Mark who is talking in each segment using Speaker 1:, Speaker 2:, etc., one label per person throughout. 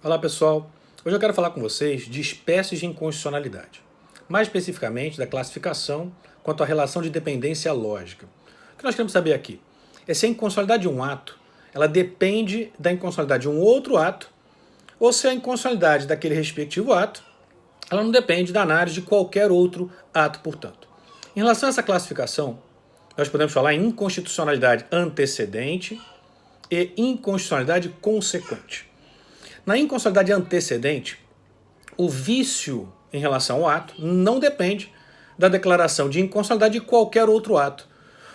Speaker 1: Olá pessoal, hoje eu quero falar com vocês de espécies de inconstitucionalidade, mais especificamente da classificação quanto à relação de dependência lógica. O que nós queremos saber aqui é se a inconstitucionalidade de um ato ela depende da inconstitucionalidade de um outro ato ou se a inconstitucionalidade daquele respectivo ato ela não depende da análise de qualquer outro ato, portanto. Em relação a essa classificação, nós podemos falar em inconstitucionalidade antecedente e inconstitucionalidade consequente. Na inconstitucionalidade antecedente, o vício em relação ao ato não depende da declaração de inconstitucionalidade de qualquer outro ato,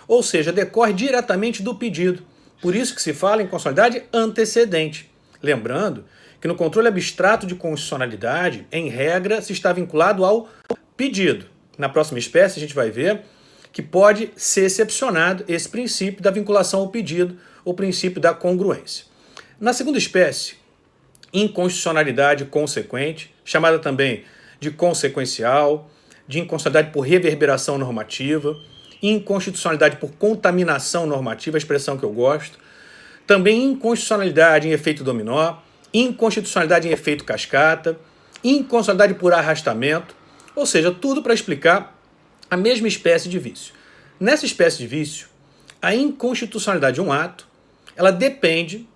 Speaker 1: ou seja, decorre diretamente do pedido. Por isso que se fala em constitucionalidade antecedente. Lembrando que no controle abstrato de constitucionalidade, em regra, se está vinculado ao pedido. Na próxima espécie a gente vai ver que pode ser excepcionado esse princípio da vinculação ao pedido, o princípio da congruência. Na segunda espécie, inconstitucionalidade consequente, chamada também de consequencial, de inconstitucionalidade por reverberação normativa, inconstitucionalidade por contaminação normativa, a expressão que eu gosto, também inconstitucionalidade em efeito dominó, inconstitucionalidade em efeito cascata, inconstitucionalidade por arrastamento, ou seja, tudo para explicar a mesma espécie de vício. Nessa espécie de vício, a inconstitucionalidade de um ato, ela depende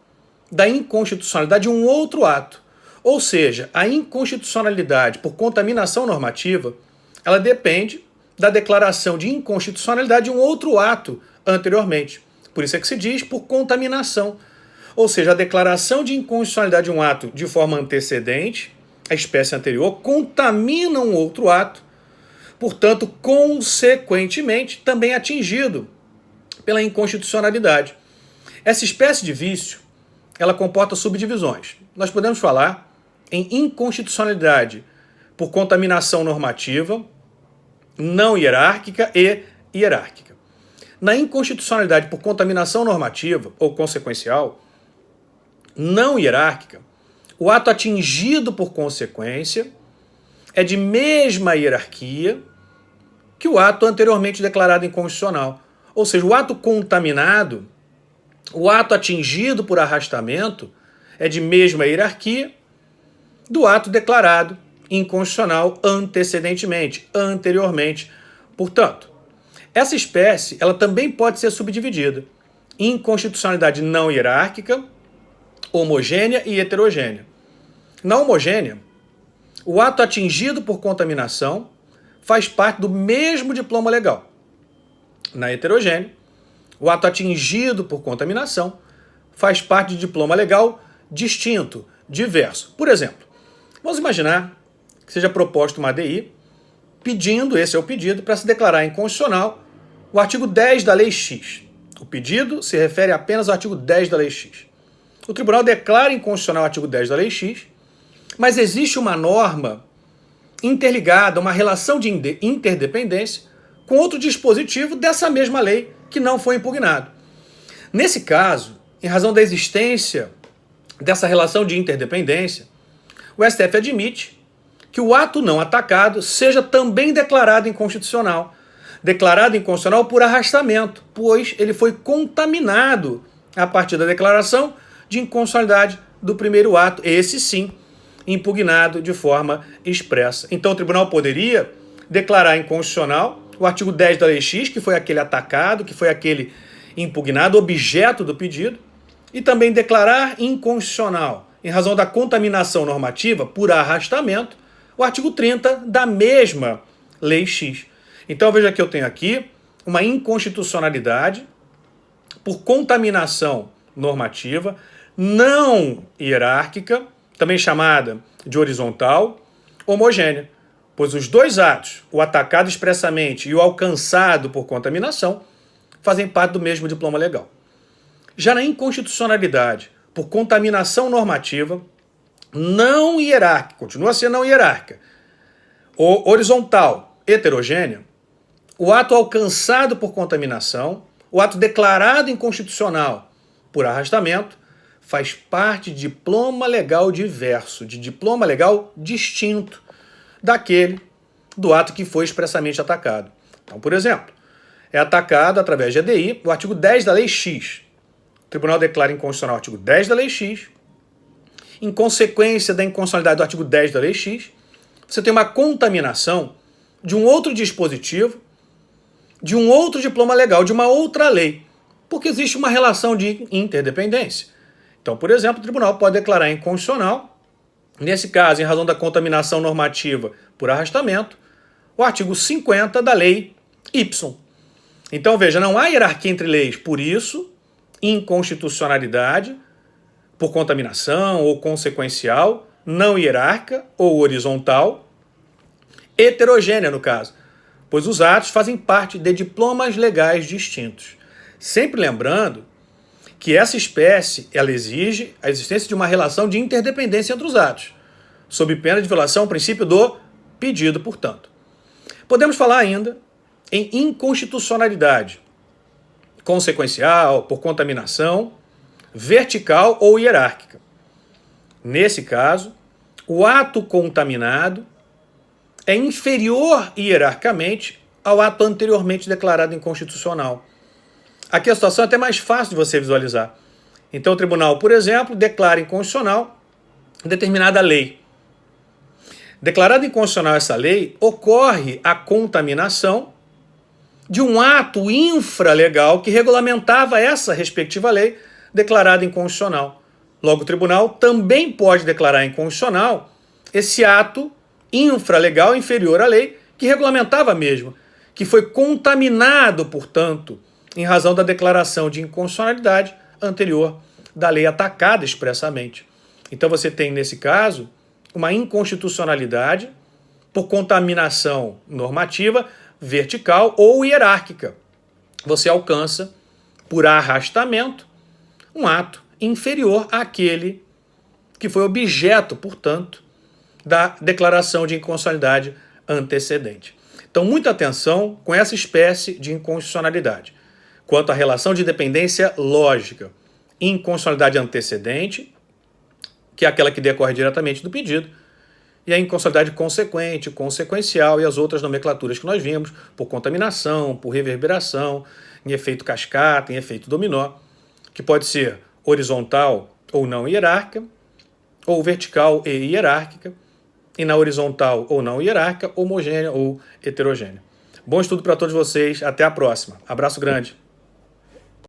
Speaker 1: da inconstitucionalidade de um outro ato. Ou seja, a inconstitucionalidade por contaminação normativa, ela depende da declaração de inconstitucionalidade de um outro ato anteriormente. Por isso é que se diz por contaminação. Ou seja, a declaração de inconstitucionalidade de um ato de forma antecedente, a espécie anterior, contamina um outro ato, portanto, consequentemente, também atingido pela inconstitucionalidade. Essa espécie de vício ela comporta subdivisões. Nós podemos falar em inconstitucionalidade por contaminação normativa, não hierárquica e hierárquica. Na inconstitucionalidade por contaminação normativa ou consequencial, não hierárquica, o ato atingido por consequência é de mesma hierarquia que o ato anteriormente declarado inconstitucional. Ou seja, o ato contaminado, o ato atingido por arrastamento é de mesma hierarquia do ato declarado inconstitucional antecedentemente, anteriormente. Portanto, essa espécie ela também pode ser subdividida em inconstitucionalidade não hierárquica, homogênea e heterogênea. Na homogênea, o ato atingido por contaminação faz parte do mesmo diploma legal. Na heterogênea, o ato atingido por contaminação faz parte de diploma legal distinto, diverso. Por exemplo, vamos imaginar que seja proposto uma ADI pedindo, esse é o pedido, para se declarar inconstitucional o artigo 10 da Lei X. O pedido se refere apenas ao artigo 10 da Lei X. O tribunal declara inconstitucional o artigo 10 da Lei X, mas existe uma norma interligada, uma relação de interdependência com outro dispositivo dessa mesma lei que não foi impugnado. Nesse caso, em razão da existência dessa relação de interdependência, o STF admite que o ato não atacado seja também declarado inconstitucional. Declarado inconstitucional por arrastamento, pois ele foi contaminado a partir da declaração de inconstitucionalidade do primeiro ato, esse sim, impugnado de forma expressa. Então o tribunal poderia declarar inconstitucional o artigo 10 da Lei X, que foi aquele atacado, que foi aquele impugnado, objeto do pedido, e também declarar inconstitucional, em razão da contaminação normativa por arrastamento, o artigo 30 da mesma Lei X. Então veja que eu tenho aqui uma inconstitucionalidade por contaminação normativa não hierárquica, também chamada de horizontal, homogênea, pois os dois atos, o atacado expressamente e o alcançado por contaminação, fazem parte do mesmo diploma legal. Já na inconstitucionalidade por contaminação normativa, não hierárquica, continua a ser não hierárquica, horizontal, heterogênea, o ato alcançado por contaminação, o ato declarado inconstitucional por arrastamento, faz parte de diploma legal diverso, de diploma legal distinto daquele do ato que foi expressamente atacado. Então, por exemplo, é atacado através de ADI o artigo 10 da Lei X. O tribunal declara inconstitucional o artigo 10 da Lei X em consequência da inconstitucionalidade do artigo 10 da Lei X, você tem uma contaminação de um outro dispositivo, de um outro diploma legal, de uma outra lei, porque existe uma relação de interdependência. Então, por exemplo, o tribunal pode declarar inconstitucional, nesse caso, em razão da contaminação normativa por arrastamento, o artigo 50 da Lei Y. Então, veja, não há hierarquia entre leis, por isso, inconstitucionalidade, por contaminação ou consequencial, não hierárquica ou horizontal, heterogênea no caso, pois os atos fazem parte de diplomas legais distintos. Sempre lembrando que essa espécie ela exige a existência de uma relação de interdependência entre os atos, sob pena de violação ao princípio do pedido, portanto. Podemos falar ainda em inconstitucionalidade consequencial, por contaminação, vertical ou hierárquica. Nesse caso, o ato contaminado é inferior hierarquicamente ao ato anteriormente declarado inconstitucional. Aqui a situação é até mais fácil de você visualizar. Então o tribunal, por exemplo, declara inconstitucional determinada lei. Declarada inconstitucional essa lei, ocorre a contaminação de um ato infralegal que regulamentava essa respectiva lei declarada inconstitucional. Logo, o tribunal também pode declarar inconstitucional esse ato infralegal inferior à lei que regulamentava a mesma, que foi contaminado, portanto, em razão da declaração de inconstitucionalidade anterior da lei atacada expressamente. Então você tem, nesse caso, uma inconstitucionalidade por contaminação normativa vertical ou hierárquica. Você alcança, por arrastamento, um ato inferior àquele que foi objeto, portanto, da declaração de inconstitucionalidade antecedente. Então, muita atenção com essa espécie de inconstitucionalidade. Quanto à relação de dependência lógica, inconstitucionalidade antecedente, que é aquela que decorre diretamente do pedido, e a inconstitucionalidade consequente, consequencial e as outras nomenclaturas que nós vimos, por contaminação, por reverberação, em efeito cascata, em efeito dominó, que pode ser horizontal ou não hierárquica, ou vertical e hierárquica, e na horizontal ou não hierárquica, homogênea ou heterogênea. Bom estudo para todos vocês, até a próxima. Abraço grande.